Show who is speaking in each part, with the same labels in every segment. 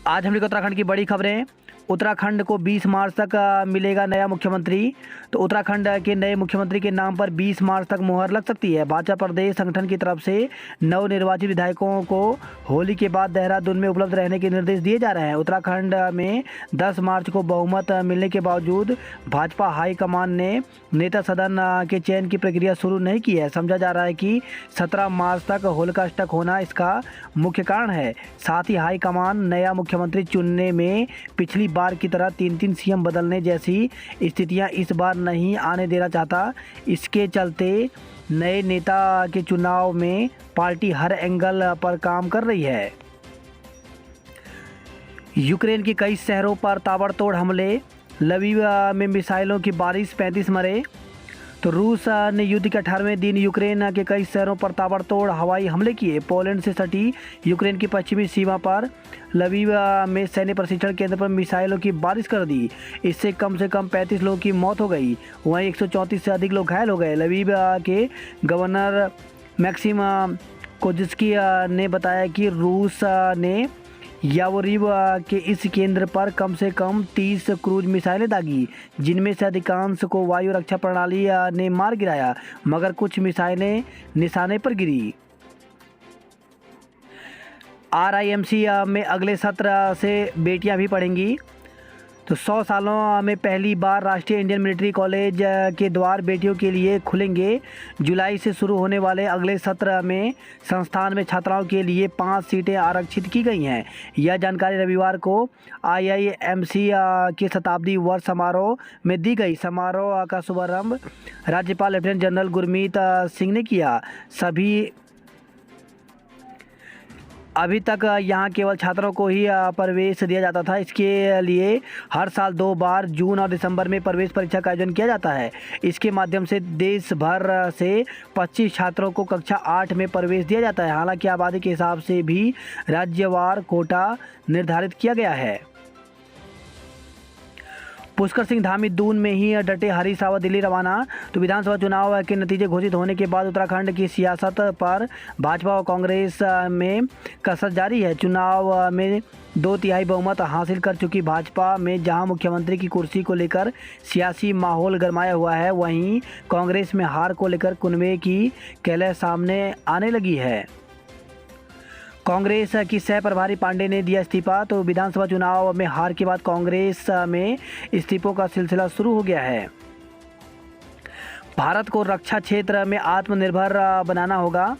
Speaker 1: आज हम लोग उत्तराखंड की बड़ी खबरें। उत्तराखंड को 20 मार्च तक मिलेगा नया मुख्यमंत्री। तो उत्तराखंड के नए मुख्यमंत्री के नाम पर 20 मार्च तक मुहर लग सकती है। भाजपा प्रदेश संगठन की तरफ से नवनिर्वाचित विधायकों को होली के बाद देहरादून में उपलब्ध रहने के निर्देश दिए जा रहे हैं। उत्तराखंड में 10 मार्च को बहुमत मिलने के बावजूद भाजपा हाईकमान ने नेता सदन के चयन की प्रक्रिया शुरू नहीं की है। समझा जा रहा है कि 17 मार्च तक होलिकाष्टक होना इसका मुख्य कारण है। साथ ही हाईकमान नया मुख्यमंत्री चुनने में पिछली बार की तरह 3-3 सीएम बदलने जैसी स्थितियां इस बार नहीं आने देना चाहता। इसके चलते नए नेता के चुनाव में पार्टी हर एंगल पर काम कर रही है। यूक्रेन के कई शहरों पर ताबड़तोड़ हमले, लवीव में मिसाइलों की बारिश, 35 मरे। तो रूस ने युद्ध के 18वें दिन यूक्रेन के कई शहरों पर ताबड़तोड़ हवाई हमले किए। पोलैंड से सटी यूक्रेन की पश्चिमी सीमा पर लवीव में सैन्य प्रशिक्षण केंद्र पर मिसाइलों की बारिश कर दी। इससे कम से कम 35 लोगों की मौत हो गई, वहीं 134 से अधिक लोग घायल हो गए। लवीव के गवर्नर मैक्सिम कोजिस्की ने बताया कि रूस ने यावोरिव के इस केंद्र पर कम से कम 30 क्रूज मिसाइलें दागी, जिनमें से अधिकांश को वायु रक्षा प्रणाली ने मार गिराया, मगर कुछ मिसाइलें निशाने पर गिरी। RIMC में अगले सत्र से बेटियां भी पढ़ेंगी। तो 100 सालों में पहली बार राष्ट्रीय इंडियन मिलिट्री कॉलेज के द्वार बेटियों के लिए खुलेंगे। जुलाई से शुरू होने वाले अगले सत्र में संस्थान में छात्राओं के लिए 5 सीटें आरक्षित की गई हैं। यह जानकारी रविवार को IIMC के शताब्दी वर्ष समारोह में दी गई। समारोह का शुभारंभ राज्यपाल लेफ्टिनेंट जनरल गुरमीत सिंह ने किया। अभी तक यहाँ केवल छात्रों को ही प्रवेश दिया जाता था। इसके लिए हर साल 2 बार जून और दिसंबर में प्रवेश परीक्षा का आयोजन किया जाता है। इसके माध्यम से देश भर से 25 छात्रों को कक्षा 8 में प्रवेश दिया जाता है। हालांकि आबादी के हिसाब से भी राज्यवार कोटा निर्धारित किया गया है। पुष्कर सिंह धामी दून में ही डटे, हरीश रावत दिल्ली रवाना। तो विधानसभा चुनाव के नतीजे घोषित होने के बाद उत्तराखंड की सियासत पर भाजपा और कांग्रेस में कसरत जारी है। चुनाव में 2/3 बहुमत हासिल कर चुकी भाजपा में जहां मुख्यमंत्री की कुर्सी को लेकर सियासी माहौल गरमाया हुआ है, वहीं कांग्रेस में हार को लेकर कुनबे की कलह सामने आने लगी है। कांग्रेस की सह प्रभारी पांडे ने दिया इस्तीफा। तो विधानसभा चुनाव में हार के बाद कांग्रेस में इस्तीफों का सिलसिला शुरू हो गया है। भारत को रक्षा क्षेत्र में आत्मनिर्भर बनाना होगा।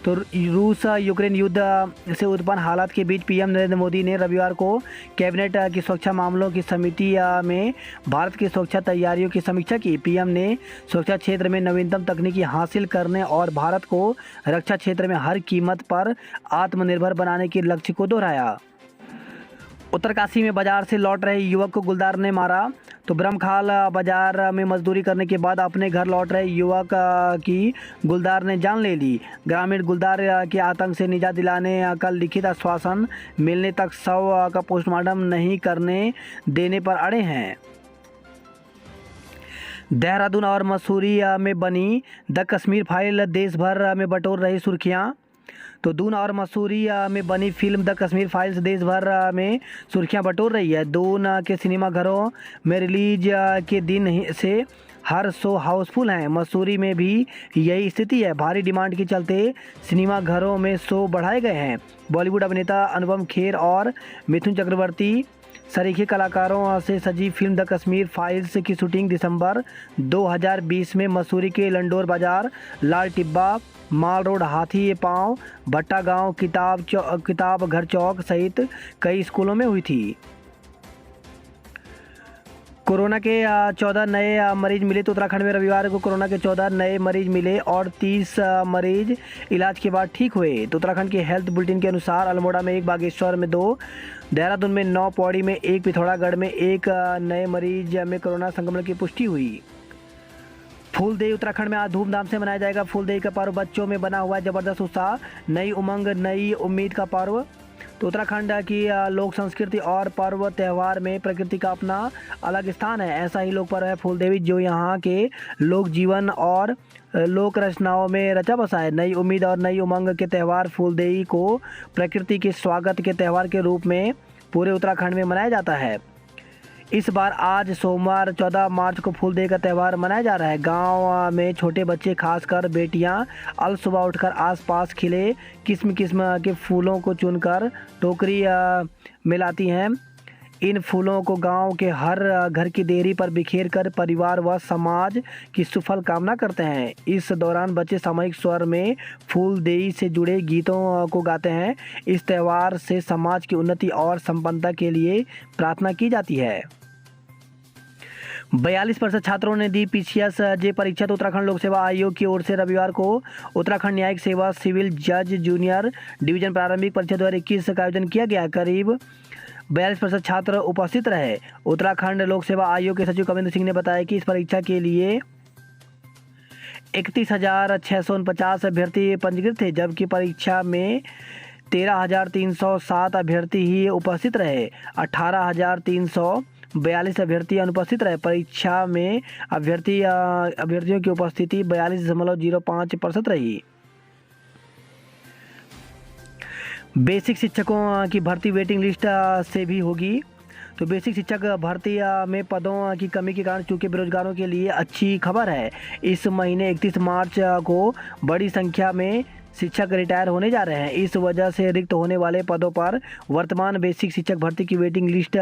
Speaker 1: तो रूस यूक्रेन युद्ध से उत्पन्न हालात के बीच PM नरेंद्र मोदी ने रविवार को कैबिनेट की सुरक्षा मामलों की समिति में भारत की सुरक्षा तैयारियों की समीक्षा की। PM ने सुरक्षा क्षेत्र में नवीनतम तकनीकी हासिल करने और भारत को रक्षा क्षेत्र में हर कीमत पर आत्मनिर्भर बनाने के लक्ष्य को दोहराया। उत्तरकाशी में बाजार से लौट रहे युवक को गुलदार ने मारा। तो ब्रह्मखाल बाजार में मजदूरी करने के बाद अपने घर लौट रहे युवक की गुलदार ने जान ले ली। ग्रामीण गुलदार के आतंक से निजात दिलाने का लिखित आश्वासन मिलने तक शव का पोस्टमार्टम नहीं करने देने पर अड़े हैं। देहरादून और मसूरी में बनी द कश्मीर फाइल देश भर में बटोर रही सुर्खियां। तो दून और मसूरी में बनी फिल्म द कश्मीर फाइल्स देश भर में सुर्खियां बटोर रही है। दून के सिनेमा घरों में रिलीज के दिन से हर शो हाउसफुल हैं। मसूरी में भी यही स्थिति है। भारी डिमांड के चलते सिनेमा घरों में शो बढ़ाए गए हैं। बॉलीवुड अभिनेता अनुपम खेर और मिथुन चक्रवर्ती सरीखे कलाकारों से सजी फिल्म द कश्मीर फाइल्स की शूटिंग दिसंबर 2020 में मसूरी के लंडोर बाजार, लाल टिब्बा, माल रोड, हाथी पांव, भट्टा गांव, किताब घर चौक सहित कई स्कूलों में हुई थी। कोरोना के 14 नए मरीज मिले। तो उत्तराखंड में रविवार को कोरोना के 14 नए मरीज मिले और 30 मरीज इलाज के बाद ठीक हुए। तो उत्तराखंड के हेल्थ बुलेटिन के अनुसार अल्मोड़ा में 1, बागेश्वर में 2, देहरादून में 9, पौड़ी में 1, पिथौरागढ़ में 1 नए मरीज में कोरोना संक्रमण की पुष्टि हुई। फूलदेई उत्तराखंड में आज धूमधाम से मनाया जाएगा। फूलदेई का पर्व बच्चों में बना हुआ है जबरदस्त उत्साह, नई उमंग, नई उम्मीद का पर्व। तो उत्तराखंड की लोक संस्कृति और पर्व त्यौहार में प्रकृति का अपना अलग स्थान है। ऐसा ही लोक पर्व है फूलदेई, जो यहाँ के लोक जीवन और लोक रचनाओं में रचा बसा है। नई उम्मीद और नई उमंग के त्यौहार फूलदेई को प्रकृति के स्वागत के त्यौहार के रूप में पूरे उत्तराखंड में मनाया जाता है। इस बार आज सोमवार 14 मार्च को फूलदेई का त्यौहार मनाया जा रहा है। गांव में छोटे बच्चे खासकर बेटियां अल सुबह उठकर आसपास खिले किस्म किस्म के फूलों को चुनकर टोकरी में लाती हैं। इन फूलों को गांव के हर घर की देहरी पर बिखेर कर परिवार व समाज की सुफल कामना करते हैं। इस दौरान बच्चे सामूहिक स्वर में फूलदेई से जुड़े गीतों को गाते हैं। इस त्यौहार से समाज की उन्नति और संपन्नता के लिए प्रार्थना की जाती है। 42% छात्रों ने दी पीसीएस जे परीक्षा। तो उत्तराखंड लोक सेवा आयोग की ओर से रविवार को उत्तराखंड न्यायिक सेवा सिविल जज जूनियर डिवीजन प्रारंभिक परीक्षा 2021 का आयोजन किया गया। करीब 42% छात्र उपस्थित रहे। उत्तराखंड लोक सेवा आयोग के सचिव कविंद्र सिंह ने बताया कि इस परीक्षा के लिए 31,649 अभ्यर्थी पंजीकृत थे, जबकि परीक्षा में 13,307 अभ्यर्थी ही उपस्थित रहे। 18,342 अभ्यर्थी अनुपस्थित रहे। परीक्षा में अभ्यर्थियों की उपस्थिति 42.05% रही। बेसिक शिक्षकों की भर्ती वेटिंग लिस्ट से भी होगी। तो बेसिक शिक्षक भर्ती में पदों की कमी के कारण चूंकि बेरोजगारों के लिए अच्छी खबर है। इस महीने 31 मार्च को बड़ी संख्या में शिक्षक रिटायर होने जा रहे हैं। इस वजह से रिक्त होने वाले पदों पर वर्तमान बेसिक शिक्षक भर्ती की वेटिंग लिस्ट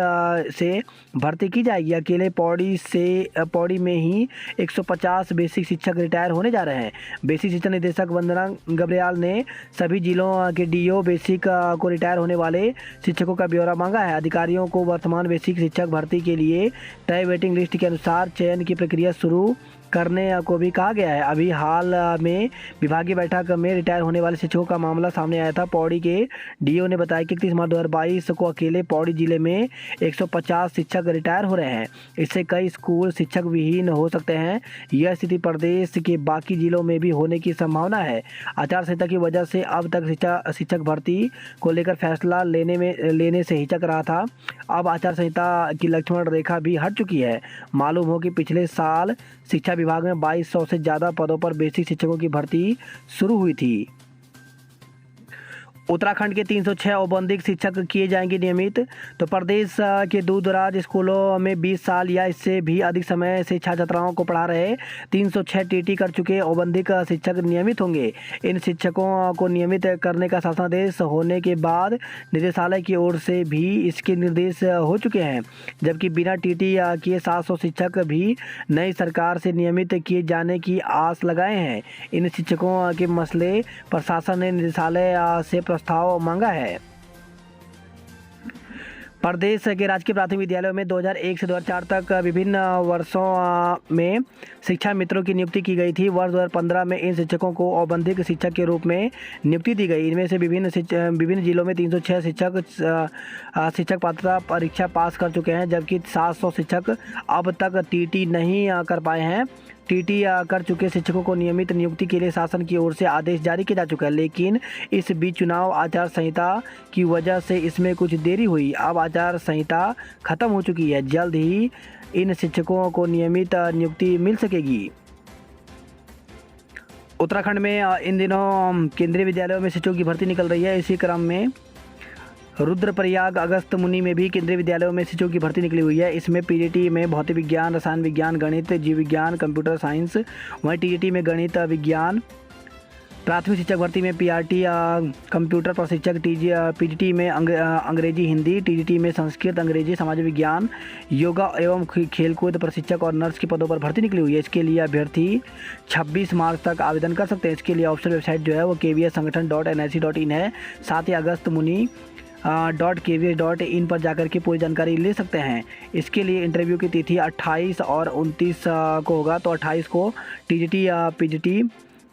Speaker 1: से भर्ती की जाएगी। अकेले पौड़ी में ही 150 बेसिक शिक्षक रिटायर होने जा रहे हैं। बेसिक शिक्षा निदेशक वंदना गब्रियाल ने सभी जिलों के डीओ बेसिक को रिटायर होने वाले शिक्षकों का ब्यौरा मांगा है। अधिकारियों को वर्तमान बेसिक शिक्षक भर्ती के लिए तय वेटिंग लिस्ट के अनुसार चयन की प्रक्रिया शुरू करने को भी कहा गया है। अभी हाल में विभागीय बैठक में रिटायर होने वाले शिक्षकों का मामला सामने आया था। पौड़ी के डीओ ने बताया कि 31 मार्च 2022 को अकेले पौड़ी जिले में 150 शिक्षक रिटायर हो रहे हैं। इससे कई स्कूल शिक्षक विहीन हो सकते हैं। यह स्थिति प्रदेश के बाकी जिलों में भी होने की संभावना है। आचार संहिता की वजह से अब तक शिक्षक भर्ती को लेकर फैसला लेने से हिचक रहा था। अब आचार संहिता की लक्ष्मण रेखा भी हट चुकी है। मालूम हो कि पिछले साल शिक्षा विभाग में 2200 से ज़्यादा पदों पर बेसिक शिक्षकों की भर्ती शुरू हुई थी। उत्तराखंड के 306 औपबंधिक शिक्षक किए जाएंगे नियमित। तो प्रदेश के दूर दराज स्कूलों में 20 साल या इससे भी अधिक समय से छात्र छात्राओं को पढ़ा रहे 306 टीटी कर चुके औपबंधिक शिक्षक नियमित होंगे। इन शिक्षकों को नियमित करने का शासनादेश होने के बाद निदेशालय की ओर से भी इसके निर्देश हो चुके हैं, जबकि बिना टीटी किए 700 शिक्षक भी नई सरकार से नियमित किए जाने की आस लगाए हैं। इन शिक्षकों के मसले प्रशासन ने निदेशालय से प्रस्ताव मांगा है। प्रदेश के राजकीय प्राथमिक विद्यालयों में 2001 से 2004 तक विभिन्न वर्षों में शिक्षा मित्रों की नियुक्ति की गई थी। वर्ष 2015 में इन शिक्षकों को औपबंधिक शिक्षक के रूप में नियुक्ति दी गई। इनमें से विभिन्न जिलों में 306 शिक्षक पात्रता परीक्षा पास कर चुके हैं, जबकि 700 शिक्षक अब तक टीटी नहीं कर पाए हैं। टीटी कर चुके शिक्षकों को नियमित नियुक्ति के लिए शासन की ओर से आदेश जारी किया जा चुका है, लेकिन इस बीच चुनाव आचार संहिता की वजह से इसमें कुछ देरी हुई। अब आचार संहिता खत्म हो चुकी है। जल्द ही इन शिक्षकों को नियमित नियुक्ति मिल सकेगी। उत्तराखंड में इन दिनों केंद्रीय विद्यालयों में शिक्षकों की भर्ती निकल रही है। इसी क्रम में रुद्रप्रयाग अगस्त मुनि में भी केंद्रीय विद्यालयों में शिक्षकों की भर्ती निकली हुई है। इसमें पीजीटी में भौतिक विज्ञान, रसायन विज्ञान, गणित, जीव विज्ञान, कंप्यूटर साइंस, वहीं टीजीटी में गणित विज्ञान, प्राथमिक शिक्षक भर्ती में पीआरटी कंप्यूटर प्रशिक्षक, पीजीटी में अंग्रेजी हिंदी, टीजीटी में संस्कृत अंग्रेजी सामाजिक विज्ञान, योगा एवं खेलकूद प्रशिक्षक और नर्स के पदों पर भर्ती निकली हुई है। इसके लिए अभ्यर्थी 26 मार्च तक आवेदन कर सकते हैं। इसके लिए ऑफिशियल वेबसाइट जो है वो kvssangathan.nic.in है। साथ ही अगस्त मुनि .kvs.in पर जाकर के पूरी जानकारी ले सकते हैं। इसके लिए इंटरव्यू की तिथि 28 और 29 को होगा। तो 28 को टीजीटी पीजीटी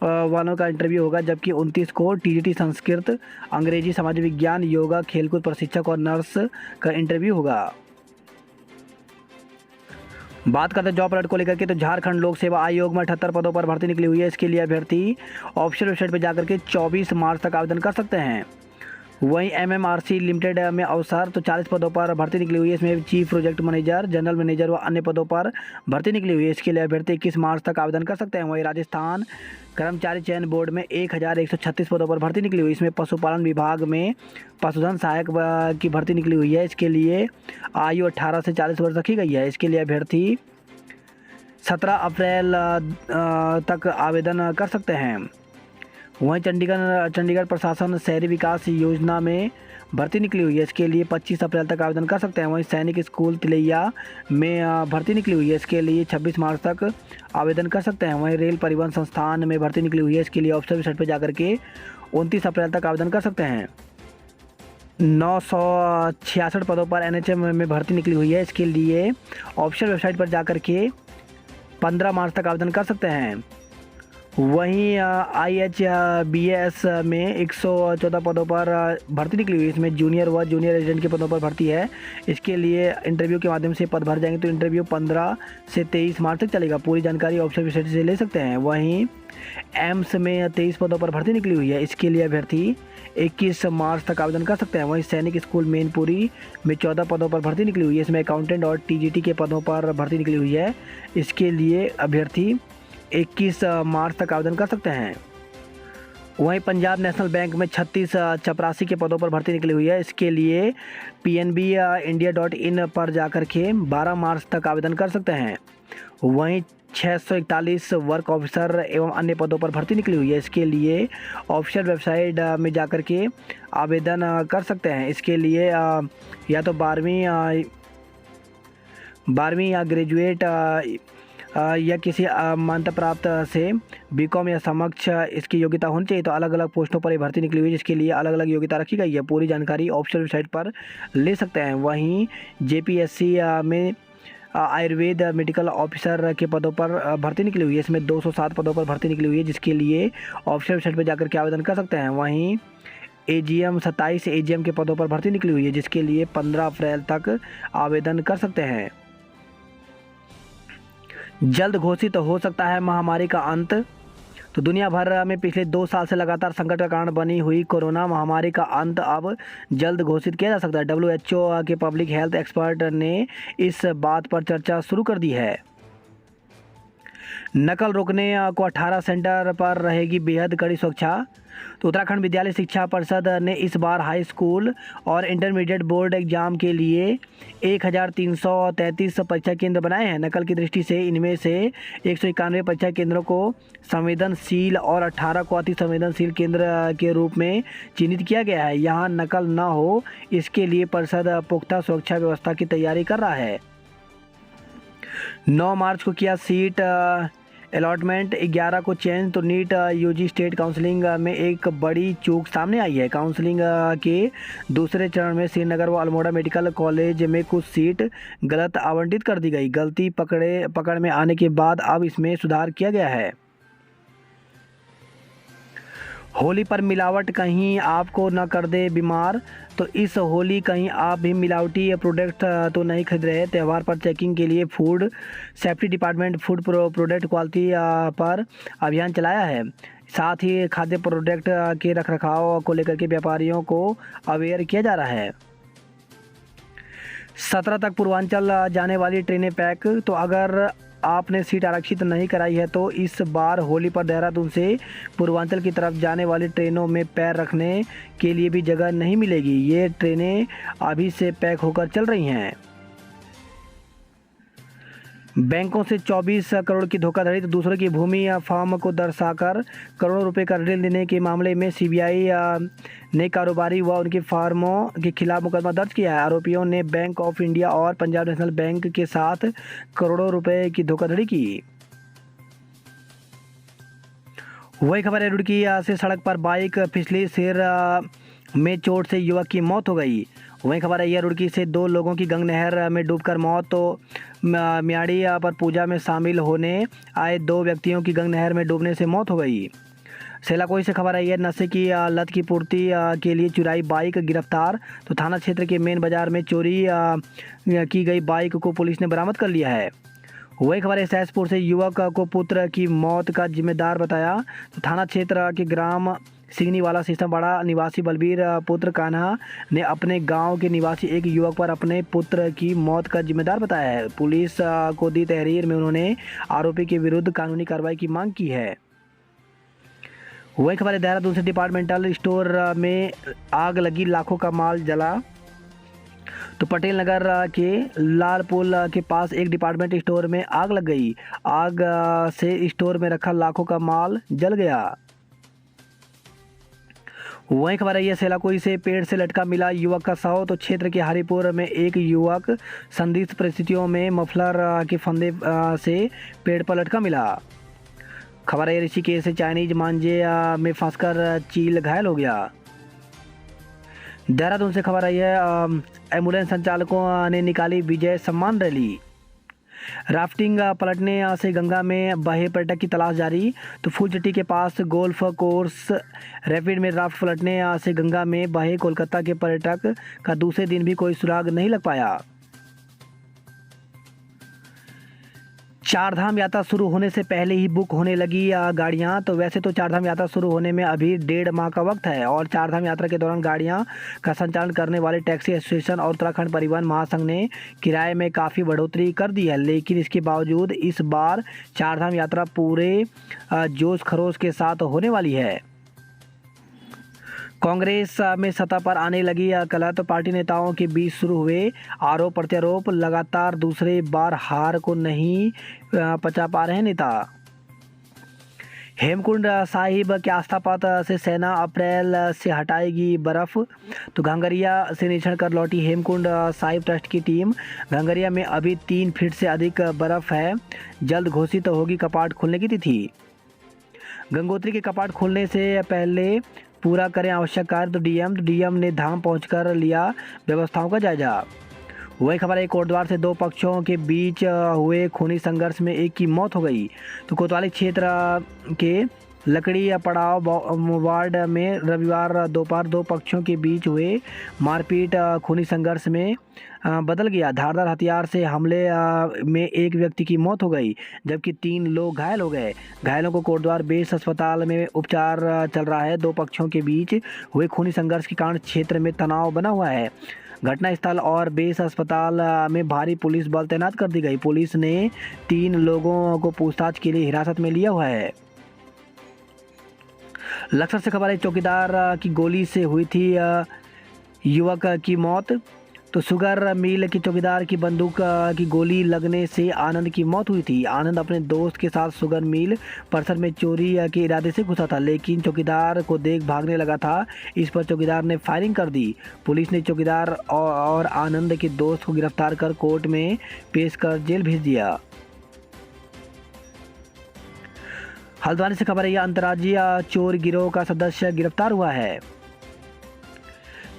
Speaker 1: वालों का इंटरव्यू होगा, जबकि 29 को टीजीटी संस्कृत, अंग्रेजी, सामाजिक विज्ञान, योगा, खेलकूद प्रशिक्षक और नर्स का इंटरव्यू होगा। बात करते हैं जॉब अलर्ट को लेकर के। तो झारखंड लोक सेवा आयोग में 78 पदों पर भर्ती निकली हुई है। इसके लिए अभ्यर्थी ऑफिशियल वेबसाइट पर जाकर के 24 मार्च तक आवेदन कर सकते हैं। वहीं एमएमआरसी लिमिटेड में अवसर तो 40 पदों पर भर्ती निकली हुई है। इसमें chief project manager, general manager व अन्य पदों पर भर्ती निकली हुई है। इसके लिए अभ्यर्थी 21 मार्च तक आवेदन कर सकते हैं। वहीं राजस्थान कर्मचारी चयन बोर्ड में 1136 पदों पर भर्ती निकली हुई। इसमें पशुपालन विभाग में पशुधन सहायक की भर्ती निकली हुई है। इसके लिए आयु 18 से 40 वर्ष रखी गई है। इसके लिए अभ्यर्थी 17 अप्रैल तक आवेदन कर सकते हैं। वहीं चंडीगढ़ प्रशासन शहरी विकास योजना में भर्ती निकली हुई है। इसके लिए 25 अप्रैल तक आवेदन कर सकते हैं। वहीं सैनिक स्कूल तिलैया में भर्ती निकली हुई है। इसके लिए 26 मार्च तक आवेदन कर सकते हैं। वहीं रेल परिवहन संस्थान में भर्ती निकली हुई है। इसके लिए ऑफिशियल वेबसाइट पर जाकर के 29 अप्रैल तक आवेदन कर सकते हैं। 966 पदों पर एनएचएम में भर्ती निकली हुई है। इसके लिए ऑफिशियल वेबसाइट पर जाकर के 15 मार्च तक आवेदन कर सकते हैं। वहीं IHBS में 114 पदों पर भर्ती निकली हुई है। इसमें जूनियर व जूनियर एजेंट के पदों पर भर्ती है। इसके लिए इंटरव्यू के माध्यम से पद भर जाएंगे। तो इंटरव्यू 15 से 23 मार्च तक चलेगा। पूरी जानकारी ऑफिशियल वेबसाइट से ले सकते हैं। वहीं एम्स में 23 पदों पर भर्ती निकली हुई है। इसके लिए अभ्यर्थी 21 मार्च तक आवेदन कर सकते हैं। वहीं सैनिक स्कूल मैनपुरी में 14 पदों पर भर्ती निकली हुई है। इसमें अकाउंटेंट और TGT के पदों पर भर्ती निकली हुई है। इसके लिए अभ्यर्थी 21 मार्च तक आवेदन कर सकते हैं। वहीं पंजाब नेशनल बैंक में 36 चपरासी के पदों पर भर्ती निकली हुई है। इसके लिए pnbindia.in पर जाकर के 12 मार्च तक आवेदन कर सकते हैं। वहीं 641 वर्क ऑफिसर एवं अन्य पदों पर भर्ती निकली हुई है। इसके लिए ऑफिशियल वेबसाइट में जाकर के आवेदन कर सकते हैं। इसके लिए या तो 12वीं या ग्रेजुएट या किसी मान्यता प्राप्त से BCom या समक्ष इसकी योग्यता होनी चाहिए। तो अलग अलग पोस्टों पर ये भर्ती निकली हुई है, जिसके लिए अलग अलग योग्यता रखी गई है। पूरी जानकारी ऑफिशियल वेबसाइट पर ले सकते हैं। वहीं JPSC में आयुर्वेद मेडिकल ऑफिसर के पदों पर भर्ती निकली हुई है। इसमें 207 पदों पर भर्ती निकली हुई है, जिसके लिए ऑफिशियल वेबसाइट पर जाकर के आवेदन कर सकते हैं। वहीं AGM 27 AGM के पदों पर भर्ती निकली हुई है, जिसके लिए 15 अप्रैल तक आवेदन कर सकते हैं। जल्द घोषित हो सकता है महामारी का अंत। तो दुनिया भर में पिछले 2 साल से लगातार संकट का कारण बनी हुई कोरोना महामारी का अंत अब जल्द घोषित किया जा सकता है। WHO के पब्लिक हेल्थ एक्सपर्ट ने इस बात पर चर्चा शुरू कर दी है। नकल रोकने को 18 सेंटर पर रहेगी बेहद कड़ी सुरक्षा। तो उत्तराखंड विद्यालय शिक्षा परिषद ने इस बार हाई स्कूल और इंटरमीडिएट बोर्ड एग्जाम के लिए 1333 परीक्षा केंद्र बनाए हैं। नकल की दृष्टि से इनमें से 191 परीक्षा केंद्रों को संवेदनशील और 18 को अति संवेदनशील केंद्र के रूप में चिन्हित किया गया है। यहाँ नकल न हो, इसके लिए परिषद पुख्ता सुरक्षा व्यवस्था की तैयारी कर रहा है। 9 मार्च को किया सीट अलॉटमेंट, 11 को चेंज। तो नीट UG स्टेट काउंसलिंग में एक बड़ी चूक सामने आई है। काउंसलिंग के दूसरे चरण में श्रीनगर व अल्मोड़ा मेडिकल कॉलेज में कुछ सीट गलत आवंटित कर दी गई। गलती पकड़ में आने के बाद अब इसमें सुधार किया गया है। होली पर मिलावट कहीं आपको न कर दे बीमार। तो इस होली कहीं आप भी मिलावटी प्रोडक्ट तो नहीं खरीद रहे। त्यौहार पर चेकिंग के लिए food safety department food product quality पर अभियान चलाया है। साथ ही खाद्य प्रोडक्ट के रखरखाव को लेकर के व्यापारियों को अवेयर किया जा रहा है। 17 तक पूर्वांचल जाने वाली ट्रेनें पैक। तो अगर आपने सीट आरक्षित नहीं कराई है तो इस बार होली पर देहरादून से पूर्वांचल की तरफ जाने वाली ट्रेनों में पैर रखने के लिए भी जगह नहीं मिलेगी। ये ट्रेनें अभी से पैक होकर चल रही हैं। बैंकों से 24 करोड़ की धोखाधड़ी। तो दूसरों की भूमि या फॉर्म को दर्शाकर करोड़ों रुपए का ऋण लेने के मामले में CBI ने कारोबारी व उनके फर्मों के खिलाफ मुकदमा दर्ज किया है। आरोपियों ने बैंक ऑफ इंडिया और पंजाब नेशनल बैंक के साथ करोड़ों रुपए की धोखाधड़ी की। वही खबर है, रुड़की से सड़क पर बाइक फिसली, सिर में चोट से युवक की मौत हो गई। वहीं खबर है, यह रुड़की से 2 लोगों की गंग नहर में डूबकर मौत। तो म्याड़ी पर पूजा में शामिल होने आए 2 व्यक्तियों की गंग नहर में डूबने से मौत हो गई। सेलाकोई से खबर आई है, नशे की लत की पूर्ति के लिए चुराई बाइक गिरफ्तार। तो थाना क्षेत्र के मेन बाजार में चोरी की गई बाइक को पुलिस ने बरामद कर लिया है। वही खबर है, सहसपुर से युवक को पुत्र की मौत का जिम्मेदार बताया। तो थाना क्षेत्र के ग्राम सिगनीवाला सिस्टमवाड़ा निवासी बलबीर पुत्र कान्हा ने अपने गांव के निवासी एक युवक पर अपने पुत्र की मौत का जिम्मेदार बताया है। पुलिस को दी तहरीर में उन्होंने आरोपी के विरुद्ध कानूनी कार्रवाई की मांग की है। वही खबर है देहरादून से, डिपार्टमेंटल स्टोर में आग लगी, लाखों का माल जला। तो पटेल नगर के लाल पुल के पास एक डिपार्टमेंट स्टोर में आग लग गई। आग से स्टोर में रखा लाखों का माल जल गया। वहीं खबर है सेलाकोई से, पेड़ से लटका मिला युवक का शव। तो क्षेत्र के हरिपुर में एक युवक संदिग्ध परिस्थितियों में मफलर के फंदे से पेड़ पर लटका मिला। खबर है ऋषिकेश से, चाइनीज मांझे में फंसकर चील घायल हो गया। देहरादून से खबर आई है, एम्बुलेंस संचालकों ने निकाली विजय सम्मान रैली। राफ्टिंग पलटने से गंगा में बहे पर्यटक की तलाश जारी। तो फूलचट्टी के पास गोल्फ कोर्स रैपिड में राफ्ट पलटने से गंगा में बहे कोलकाता के पर्यटक का दूसरे दिन भी कोई सुराग नहीं लग पाया। चारधाम यात्रा शुरू होने से पहले ही बुक होने लगी गाड़ियां। तो वैसे तो चारधाम यात्रा शुरू होने में अभी 1.5 माह का वक्त है और चारधाम यात्रा के दौरान गाड़ियां का संचालन करने वाले टैक्सी एसोसिएशन और उत्तराखंड परिवहन महासंघ ने किराए में काफ़ी बढ़ोतरी कर दी है। लेकिन इसके बावजूद इस बार चारधाम यात्रा पूरे जोश खरोश के साथ होने वाली है। कांग्रेस में सत्ता पर आने लगी कलह। तो पार्टी नेताओं के बीच शुरू हुए आरोप प्रत्यारोप। लगातार दूसरे बार हार को नहीं पचा पा रहे नेता। हेमकुंड साहिब के आस्था पथ से सेना अप्रैल से हटाएगी बर्फ। तो घांगरिया से निरीक्षण कर लौटी हेमकुंड साहिब ट्रस्ट की टीम। घांगरिया में अभी 3 फीट से अधिक बर्फ है। जल्द घोषित होगी कपाट खुलने की तिथि। गंगोत्री के कपाट खुलने से पहले पूरा करें आवश्यक कार्य। तो डीएम ने धाम पहुंचकर लिया व्यवस्थाओं का जायजा। वही खबर है, कोटद्वार से 2 पक्षों के बीच हुए खूनी संघर्ष में एक की मौत हो गई। तो कोतवाली क्षेत्र के लकड़ी पड़ाव वार्ड में रविवार दोपहर 2 पक्षों के बीच हुए मारपीट खूनी संघर्ष में बदल गया। धारदार हथियार से हमले में एक व्यक्ति की मौत हो गई जबकि 3 लोग घायल हो गए। घायलों को कोटद्वार बेस अस्पताल में उपचार चल रहा है। 2 पक्षों के बीच हुए खूनी संघर्ष के कारण क्षेत्र में तनाव बना हुआ है। घटनास्थल और बेस अस्पताल में भारी पुलिस बल तैनात कर दी गई। पुलिस ने 3 लोगों को पूछताछ के लिए हिरासत में लिया हुआ है। लक्सर से खबर है, चौकीदार की गोली से हुई थी युवक की मौत। तो शुगर मिल की चौकीदार की बंदूक की गोली लगने से आनंद की मौत हुई थी। आनंद अपने दोस्त के साथ शुगर मिल परिसर में चोरी के इरादे से घुसा था, लेकिन चौकीदार को देख भागने लगा था। इस पर चौकीदार ने फायरिंग कर दी। पुलिस ने चौकीदार और आनंद के दोस्त को गिरफ्तार कर कोर्ट में पेश कर जेल भेज दिया। हल्द्वानी से खबर है, अंतर्राज्यीय चोर गिरोह का सदस्य गिरफ्तार हुआ है।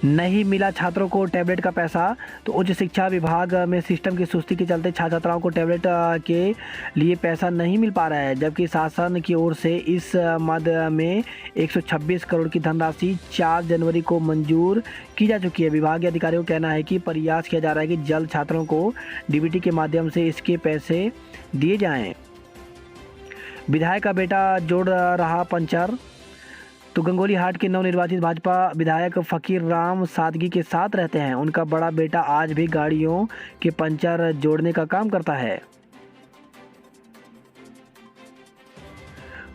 Speaker 1: नहीं मिला छात्रों को टैबलेट का पैसा। तो उच्च शिक्षा विभाग में सिस्टम की सुस्ती के चलते छात्र छात्राओं को टैबलेट के लिए पैसा नहीं मिल पा रहा है, जबकि शासन की ओर से इस मद में 126 करोड़ की धनराशि 4 जनवरी को मंजूर की जा चुकी है। विभागीय अधिकारियों का कहना है कि प्रयास किया जा रहा है कि जल्द छात्रों को डीबीटी के माध्यम से इसके पैसे दिए जाएँ। विधायक का बेटा जोड़ रहा पंचर। तो गंगोली हाट के नवनिर्वाचित भाजपा विधायक फकीर राम सादगी के साथ रहते हैं। उनका बड़ा बेटा आज भी गाड़ियों के पंचर जोड़ने का काम करता है।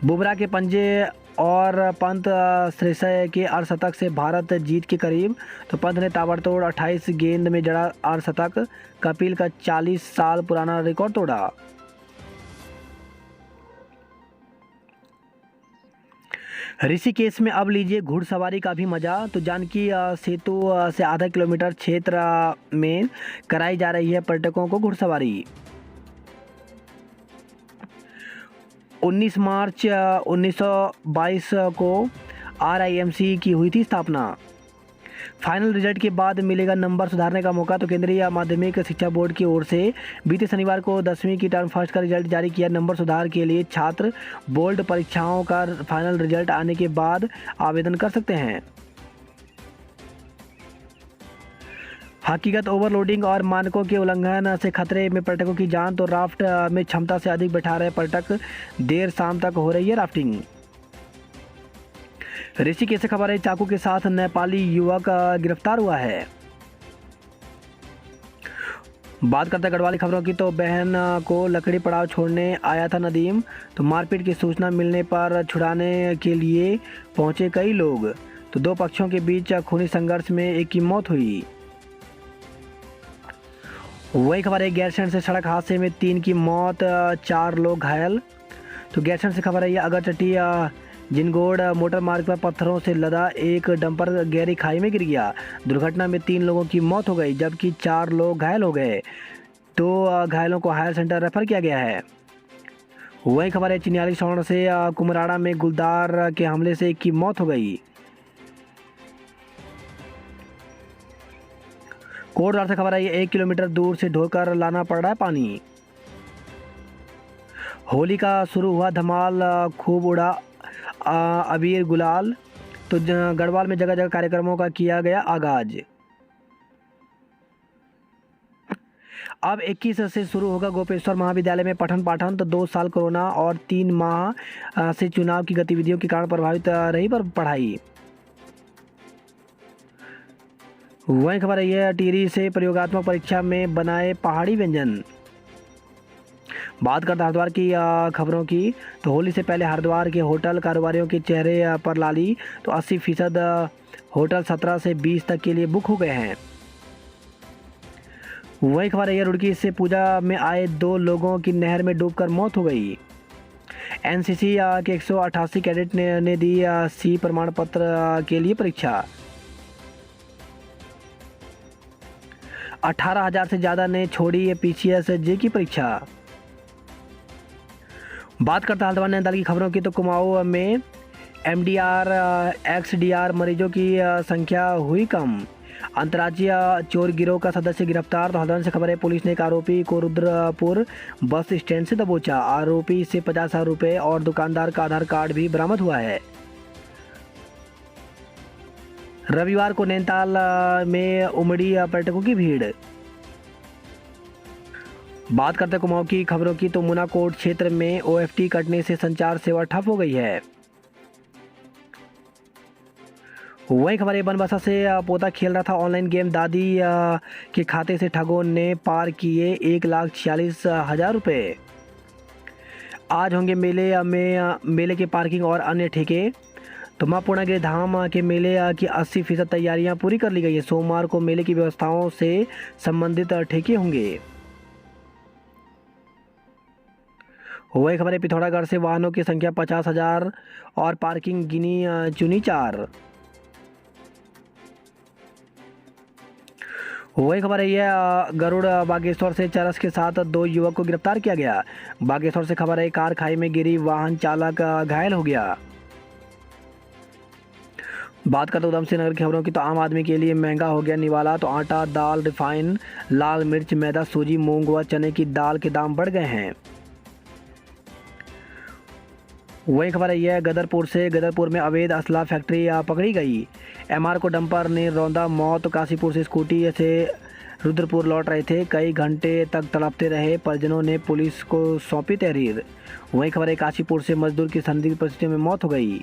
Speaker 1: बुमराह के पंजे और पंत श्रेयस के अर्धशतक से भारत जीत के करीब। तो पंत ने ताबड़तोड़ 28 गेंद में जड़ा अर्धशतक। कपिल का 40 साल पुराना रिकॉर्ड तोड़ा। ऋषिकेश में अब लीजिए घुड़सवारी का भी मजा। तो जानकी सेतु से आधा किलोमीटर क्षेत्र में कराई जा रही है पर्यटकों को घुड़सवारी। 19 मार्च 1922 को RIMC की हुई थी स्थापना। फाइनल रिजल्ट के बाद मिलेगा नंबर सुधारने का मौका। तो केंद्रीय माध्यमिक शिक्षा बोर्ड की ओर से बीते शनिवार को 10वीं की टर्म फर्स्ट का रिजल्ट जारी किया। नंबर सुधार के लिए छात्र बोर्ड परीक्षाओं का फाइनल रिजल्ट आने के बाद आवेदन कर सकते हैं। हकीकत ओवरलोडिंग और मानकों के उल्लंघन से खतरे में पर्यटकों की जान। तो राफ्ट में क्षमता से अधिक बैठा रहे पर्यटक। देर शाम तक हो रही है राफ्टिंग। ऋषिकेश से खबर है, चाकू के साथ नेपाली युवक गिरफ्तार हुआ है। बात करते हैं गढ़वाल की खबरों की, तो बहन को लकड़ी पड़ाव छोड़ने आया था नदीम, तो मारपीट की सूचना मिलने पर छुड़ाने के लिए पहुंचे कई लोग, तो दो पक्षों के बीच खूनी संघर्ष में एक की मौत हुई। वही खबर है, गैरसैंण से सड़क हादसे में 3 की मौत, 4 लोग घायल। तो गैरसैंण से खबर है, ये अगरचट्टी जिनगोड़ मोटर मार्ग पर पत्थरों से लदा एक डंपर गहरी खाई में गिर गया। दुर्घटना में 3 लोगों की मौत हो गई, जबकि 4 लोग घायल हो गए। तो घायलों को हायर सेंटर रेफर किया गया है। वही खबर है, चिन्याली सौण से कुमराड़ा में गुलदार के हमले से एक की मौत हो गई। कोटद्वार से खबर है, ये 1 किलोमीटर दूर से ढोकर लाना पड़ रहा है पानी। होली का शुरू हुआ धमाल, खूब उड़ा अबीर गुलाल, तो गढ़वाल में जगह जगह कार्यक्रमों का किया गया आगाज। अब 21 से शुरू होगा गोपेश्वर महाविद्यालय में पठन पाठन, तो 2 साल कोरोना और 3 माह से चुनाव की गतिविधियों के कारण प्रभावित रही पर पढ़ाई। वही खबर है, यह टिहरी से प्रयोगात्मक परीक्षा में बनाए पहाड़ी व्यंजन। बात करते हरिद्वार की खबरों की, तो होली से पहले हरिद्वार के होटल कारोबारियों के चेहरे पर लाली, तो 80% होटल 17 से 20 तक के लिए बुक हो गए हैं। वही खबर है, रुड़की से पूजा में आए 2 लोगों की नहर में डूबकर मौत हो गई। एनसीसी के 188 कैडेट ने दी सी प्रमाण पत्र के लिए परीक्षा। 18,000 से ज़्यादा ने छोड़ी पीसीएस जे की परीक्षा। बात करते हैं हल्द्वानी नैनीताल की खबरों की, तो कुमाऊं में एमडीआर एक्सडीआर मरीजों की संख्या हुई कम। अंतर्राज्यीय चोर गिरोह का सदस्य गिरफ्तार। तो हल्द्वानी से खबर है, पुलिस ने एक आरोपी को रुद्रपुर बस स्टैंड से दबोचा। आरोपी से 50,000 रुपये और दुकानदार का आधार कार्ड भी बरामद हुआ है। रविवार को नैनीताल में उमड़ी पर्यटकों की भीड़। बात करते हैं कुमाऊं की खबरों की, तो मुनाकोट क्षेत्र में ओएफटी कटने से संचार सेवा ठप हो गई है। वही खबर है, बनबसा से पोता खेल रहा था ऑनलाइन गेम, दादी के खाते से ठगों ने पार किए 1,46,000 रुपये। आज होंगे मेले के पार्किंग और अन्य ठेके। तो मां पूर्णागिरि धाम के मेले की 80% तैयारियां पूरी कर ली गई है। सोमवार को मेले की व्यवस्थाओं से संबंधित ठेके होंगे। वही खबर है, पिथौरागढ़ से वाहनों की संख्या 50,000 और पार्किंग गिनी चुनी 4। वही खबर है, यह गरुड़ बागेश्वर से चरस के साथ 2 युवक को गिरफ्तार किया गया। बागेश्वर से खबर है, कार खाई में गिरी, वाहन चालक घायल हो गया। बात करते उधम सिंह नगर की खबरों की, तो आम आदमी के लिए महंगा हो गया निवाला। तो आटा, दाल, रिफाइन, लाल मिर्च, मैदा, सूजी, मूंग व चने की दाल के दाम बढ़ गए हैं। वही खबर है, यह गदरपुर में अवैध असला फैक्ट्री पकड़ी गई। एमआर को डंपर ने रौंदा मौत। काशीपुर से स्कूटी से रुद्रपुर लौट रहे थे, कई घंटे तक तड़पते रहे, परिजनों ने पुलिस को सौंपी तहरीर। वही खबर है, काशीपुर से मजदूर की संदिग्ध परिस्थितियों में मौत हो गई।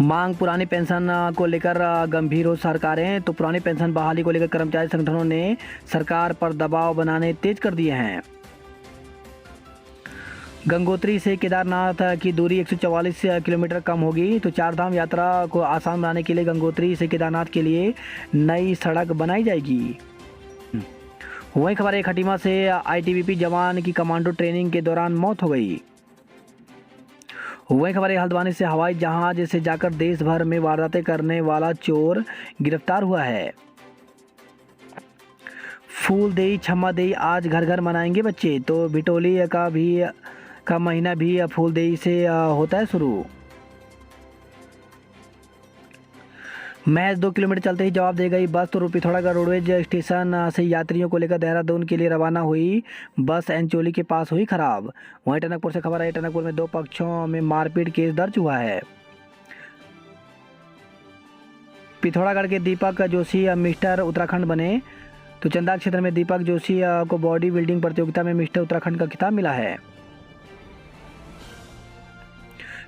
Speaker 1: मांग पुरानी पेंशन को लेकर गंभीर हो सरकारें। तो पुरानी पेंशन बहाली को लेकर कर्मचारी संगठनों ने सरकार पर दबाव बनाने तेज कर दिए हैं। गंगोत्री से केदारनाथ की दूरी 144 किलोमीटर कम होगी। तो 4 धाम यात्रा को आसान बनाने के लिए गंगोत्री से केदारनाथ के लिए नई सड़क बनाई जाएगी। वही खबर है, खटीमा से आईटीबीपी जवान की कमांडो ट्रेनिंग के दौरान मौत हो गई। वही खबर है, हल्द्वानी से हवाई जहाज से जाकर देश भर में वारदातें करने वाला चोर गिरफ्तार हुआ है। फूलदेई छम्मादेई आज घर घर मनाएंगे बच्चे। तो भिटोली का महीना भी फूलदेई से होता है शुरू। महज 2 किलोमीटर चलते ही जवाब दे गई बस। तो पिथौरागढ़ रोडवेज स्टेशन से यात्रियों को लेकर देहरादून के लिए रवाना हुई बस एंचोली के पास हुई खराब। वहीं टनकपुर से खबर है, टनकपुर में 2 पक्षों में मारपीट केस दर्ज हुआ है। पिथौरागढ़ के दीपक जोशी मिस्टर उत्तराखंड बने। तो चंदा क्षेत्र में दीपक जोशी को बॉडी बिल्डिंग प्रतियोगिता में मिस्टर उत्तराखंड का खिताब मिला है।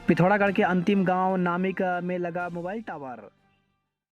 Speaker 1: पिथौरागढ़ के अंतिम गांव नामिक में लगा मोबाइल टावर।